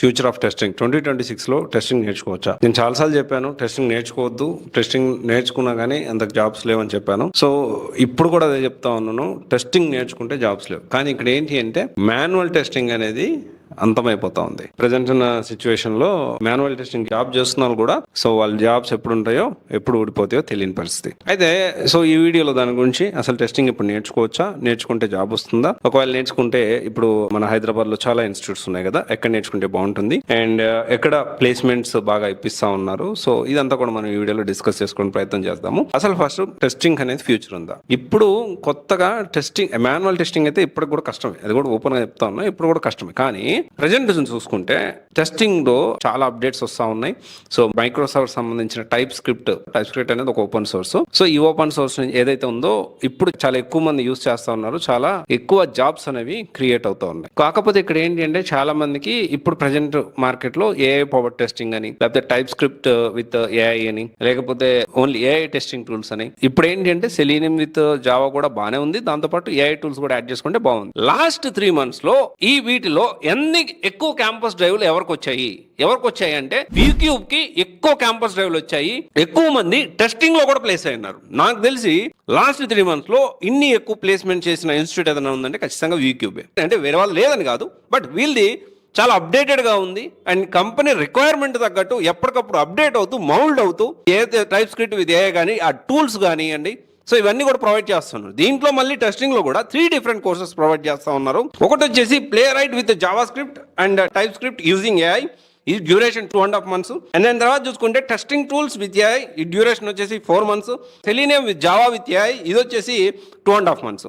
Future of testing 2026లో testing నేర్చుకోవచ్చా? నేను చాలాసార్లు చెప్పాను టెస్టింగ్ నేర్చుకోవద్దు, టెస్టింగ్ నేర్చుకున్నా కానీ అంత జాబ్స్ లేవని చెప్పాను. సో ఇప్పుడు కూడా అదే చెప్తా ఉన్నాను, టెస్టింగ్ నేర్చుకుంటే జాబ్స్ లేవు. కానీ ఇక్కడ ఏంటి అంటే మాన్యువల్ టెస్టింగ్ అనేది అంతమైపోతా ఉంది ప్రజెంట్ ఉన్న సిచ్యువేషన్ లో. మాన్యువల్ టెస్టింగ్ జాబ్ చేస్తున్న వాళ్ళు కూడా సో వాళ్ళ జాబ్స్ ఎప్పుడు ఉంటాయో ఎప్పుడు ఊడిపోతాయో తెలియని పరిస్థితి. అయితే సో ఈ వీడియోలో దాని గురించి అసలు టెస్టింగ్ ఇప్పుడు నేర్చుకోవచ్చా, నేర్చుకుంటే జాబ్ వస్తుందా, ఒకవేళ నేర్చుకుంటే ఇప్పుడు మన హైదరాబాద్ లో చాలా ఇన్స్టిట్యూట్స్ ఉన్నాయి కదా, ఎక్కడ నేర్చుకుంటే బాగుంటుంది అండ్ ఎక్కడ ప్లేస్మెంట్స్ బాగా ఇప్పిస్తా ఉన్నారు. సో ఇదంతా కూడా మనం ఈ వీడియోలో డిస్కస్ చేసుకునే ప్రయత్నం చేద్దాము. అసలు ఫస్ట్ టెస్టింగ్ అనేది ఫ్యూచర్ ఉందా? ఇప్పుడు కొత్తగా టెస్టింగ్ మాన్యువల్ టెస్టింగ్ అయితే ఇప్పటికి కూడా కష్టమే, అది కూడా ఓపెన్ గా చెప్తా ఉన్నా, ఇప్పుడు కూడా కష్టమే. కానీ ప్రజెంట్ చూసుకుంటే టెస్టింగ్ లో చాలా అప్డేట్స్ వస్తా ఉన్నాయి. సో మైక్రోసాఫ్ట్ సంబంధించిన టైప్ స్క్రిప్ట్ అనేది ఒక ఓపెన్ సోర్స్. సో ఈ ఓపెన్ సోర్స్ ఏదైతే ఉందో ఇప్పుడు చాలా ఎక్కువ మంది యూజ్ చేస్తా ఉన్నారు, చాలా ఎక్కువ జాబ్స్ అనేవి క్రియేట్ అవుతా ఉన్నాయి. కాకపోతే ఇక్కడ ఏంటి అంటే చాలా మందికి ఇప్పుడు ప్రజెంట్ మార్కెట్ లో ఏఐ పవర్ టెస్టింగ్ అని, లేకపోతే టైప్ స్క్రిప్ట్ విత్ ఏఐ అని, లేకపోతే ఓన్లీ ఏఐ టెస్టింగ్ టూల్స్ అని. ఇప్పుడు ఏంటి అంటే సెలీనియం విత్ జావా కూడా బానే ఉంది, దాంతోపాటు ఏఐ టూల్స్ కూడా యాడ్ చేసుకుంటే బాగుంది. లాస్ట్ 3 months లో ఈ వీటిలో ఎన్ని ఎక్కువ క్యాంపస్ డ్రైవ్లు ఎవరికి వచ్చాయి అంటే యూట్యూబ్ కి ఎక్కువ క్యాంపస్ డ్రైవ్లు వచ్చాయి. ఎక్కువ మంది టెస్టింగ్ లో కూడా ప్లేస్ అయినారు. నాకు తెలిసి లాస్ట్ 3 months లో ఇన్ని ఎక్కువ ప్లేస్మెంట్ చేసిన ఇన్స్టిట్యూట్ ఏదైనా ఉందంటే ఖచ్చితంగా యూట్యూబే. అంటే వేరే వాళ్ళు లేదని కాదు, బట్ వీళ్ళది చాలా అప్డేటెడ్ గా ఉంది అండ్ కంపెనీ రిక్వైర్మెంట్ తగ్గట్టు ఎప్పటికప్పుడు అప్డేట్ అవుతూ మౌల్డ్ అవుతూ ఏదైతే టైప్ స్క్రిప్ట్ విత్ ఏఐ కానీ ఆ టూల్స్ కానివ్వండి, సో ఇవన్నీ కూడా ప్రొవైడ్ చేస్తున్నారు. దీంట్లో మళ్ళీ టెస్టింగ్ లో కూడా 3 different కోర్సెస్ ప్రొవైడ్ చేస్తా ఉన్నారు. ఒకటి వచ్చేసి play right with Java script and type script using AI, ఈ డ్యూరేషన్ 2.5 months. అండ్ దాని తర్వాత చూసుకుంటే టెస్టింగ్ టూల్స్ విత్ ఏఐ, ఈ డ్యూరేషన్ వచ్చేసి 4 months. Selenium with Java with AI, ఇది వచ్చేసి 2.5 months.